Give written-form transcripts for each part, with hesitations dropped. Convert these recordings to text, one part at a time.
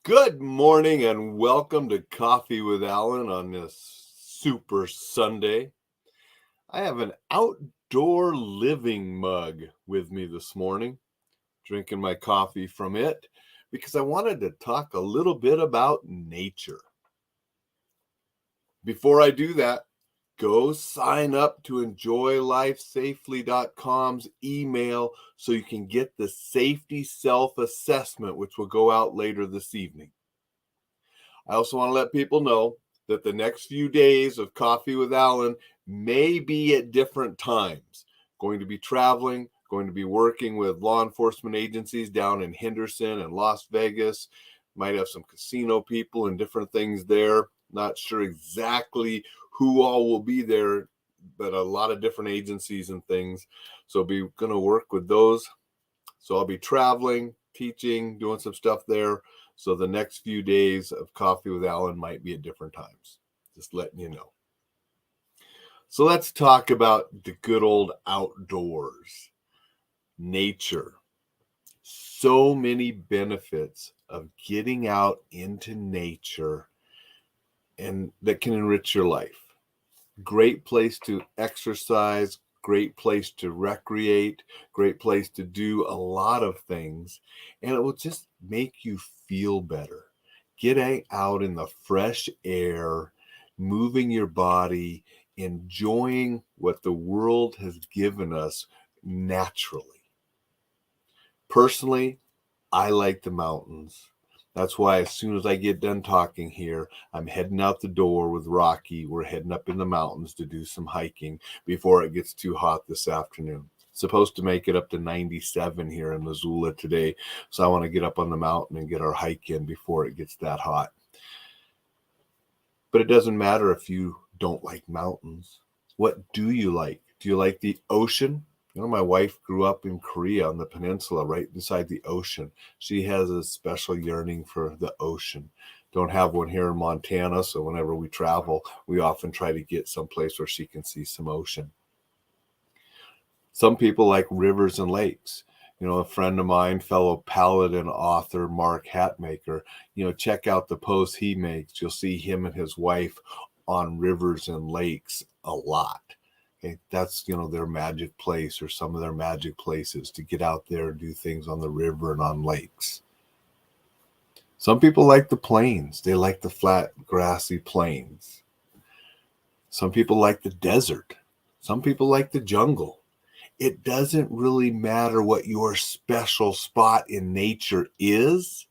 Good morning and welcome to Coffee with Alain on this super Sunday. I have an outdoor living mug with me this morning, drinking my coffee from it because I wanted to talk a little bit about nature. Before I do that, go sign up to enjoylifesafely.com's email so you can get the safety self-assessment, which will go out later this evening. I also want to let people know that the next few days of Coffee with Alain may be at different times. Going to be traveling, going to be working with law enforcement agencies down in Henderson and Las Vegas. Might have some casino people and different things there. Not sure exactly who all will be there, but a lot of different agencies and things. So I'll be going to work with those. So I'll be traveling, teaching, doing some stuff there. So the next few days of Coffee with Alain might be at different times. Just letting you know. So let's talk about the good old outdoors, nature. So many benefits of getting out into nature and that can enrich your life. Great place to exercise, great place to recreate, great place to do a lot of things, and it will just make you feel better. Getting out in the fresh air, moving your body, enjoying what the world has given us naturally. Personally, I like the mountains. That's why as soon as I get done talking here, I'm heading out the door with Rocky. We're heading up in the mountains to do some hiking before it gets too hot this afternoon. It's supposed to make it up to 97 here in Missoula today, so I want to get up on the mountain and get our hike in before it gets that hot. But it doesn't matter if you don't like mountains. What do you like? Do you like the ocean? You know, my wife grew up in Korea on the peninsula, right beside the ocean. She has a special yearning for the ocean. Don't have one here in Montana, so whenever we travel, we often try to get someplace where she can see some ocean. Some people like rivers and lakes. You know, a friend of mine, fellow Paladin author Mark Hatmaker, check out the posts he makes. You'll see him and his wife on rivers and lakes a lot. Okay, that's their magic place or some of their magic places to get out there and do things on the river and on lakes. Some people like the plains. They like the flat, grassy plains. Some people like the desert. Some people like the jungle. It doesn't really matter what your special spot in nature is.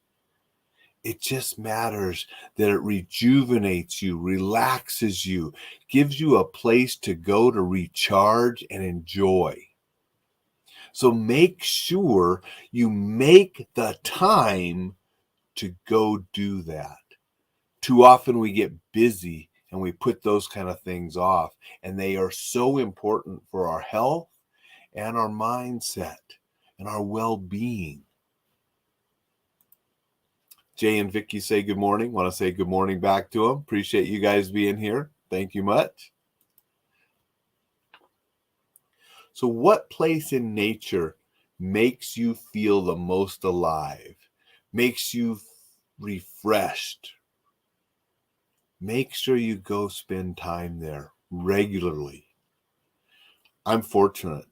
It just matters that it rejuvenates you, relaxes you, gives you a place to go to recharge and enjoy. So make sure you make the time to go do that. Too often we get busy and we put those kind of things off, and they are so important for our health and our mindset and our well-being. Jay and Vicky say good morning. Want to say good morning back to them. Appreciate you guys being here. Thank you much. So what place in nature makes you feel the most alive? Makes you refreshed? Make sure you go spend time there regularly. I'm fortunate.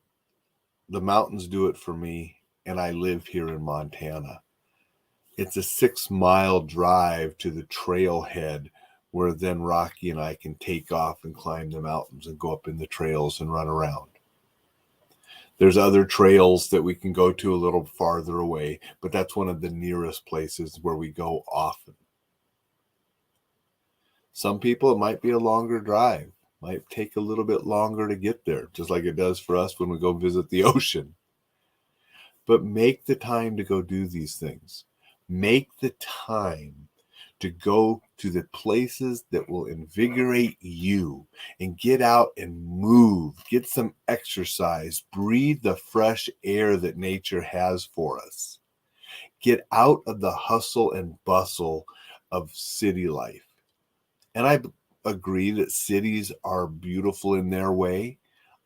The mountains do it for me, and I live here in Montana. It's a 6-mile drive to the trailhead where then Rocky and I can take off and climb the mountains and go up in the trails and run around. There's other trails that we can go to a little farther away, but that's one of the nearest places where we go often. Some people, it might be a longer drive. Might take a little bit longer to get there, just like it does for us when we go visit the ocean. But make the time to go do these things. Make the time to go to the places that will invigorate you and get out and move, get some exercise, breathe the fresh air that nature has for us. Get out of the hustle and bustle of city life. And I agree that cities are beautiful in their way.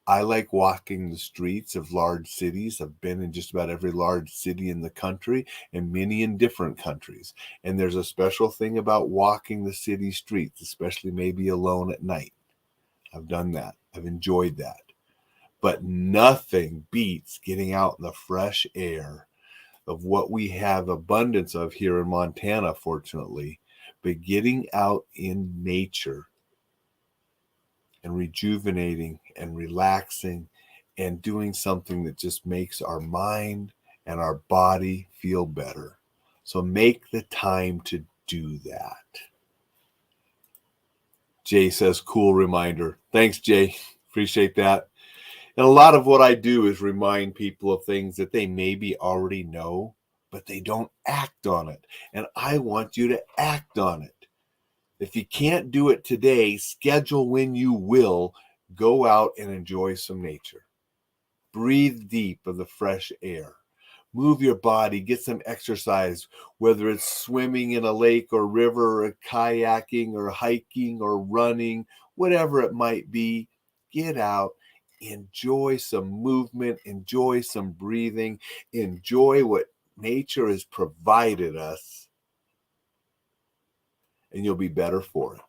I like walking the streets of large cities. I've been in just about every large city in the country and many in different countries. And there's a special thing about walking the city streets, especially maybe alone at night. I've done that. I've enjoyed that. But nothing beats getting out in the fresh air of what we have abundance of here in Montana, fortunately, but getting out in nature and rejuvenating and relaxing and doing something that just makes our mind and our body feel better. So make the time to do that. Jay says, cool reminder. Thanks, Jay. Appreciate that. And a lot of what I do is remind people of things that they maybe already know, but they don't act on it. And I want you to act on it. If you can't do it today, schedule when you will. Go out and enjoy some nature. Breathe deep of the fresh air. Move your body, get some exercise, whether it's swimming in a lake or river or kayaking or hiking or running, whatever it might be. Get out, enjoy some movement, enjoy some breathing, enjoy what nature has provided us, and you'll be better for it.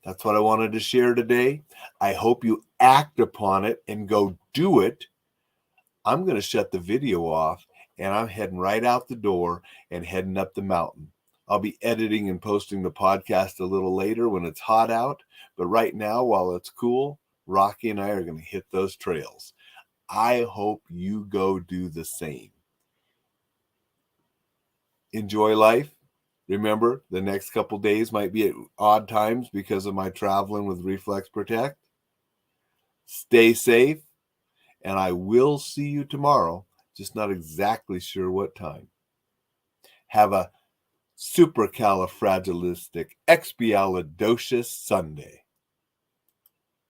That's what I wanted to share today. I hope you act upon it and go do it. I'm going to shut the video off and I'm heading right out the door and heading up the mountain. I'll be editing and posting the podcast a little later when it's hot out. But right now, while it's cool, Rocky and I are going to hit those trails. I hope you go do the same. Enjoy life. Remember, the next couple days might be at odd times because of my traveling with Reflex Protect. Stay safe, and I will see you tomorrow, just not exactly sure what time. Have a supercalifragilisticexpialidocious Sunday.